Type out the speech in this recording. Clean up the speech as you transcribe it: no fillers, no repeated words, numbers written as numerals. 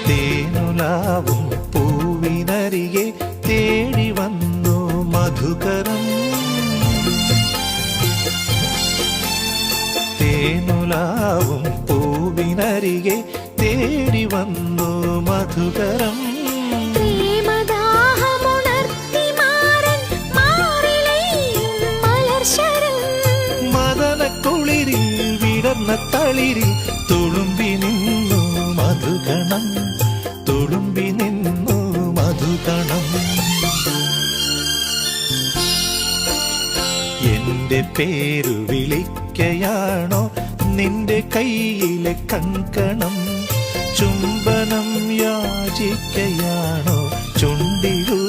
തേനുലാവും പൂവിനരികെ തേടി വന്നു മധുകരം. തേനുലാവും പൂവിനരികെ തേടി വന്നു മധുകരം. മദനക്കുളിരിൽ വിടർന്ന തളിരിൽ തുളുമ്പി നിന്നു മധുഗണം. തുളുമ്പി നിന്നു മധുഗണം. എന്റെ പേരു വിളിക്കയാണോ നിന്റെ കയ്യിലെ കങ്കണം? ചുംബനം യാചിക്കയാണോ ചുണ്ടിലു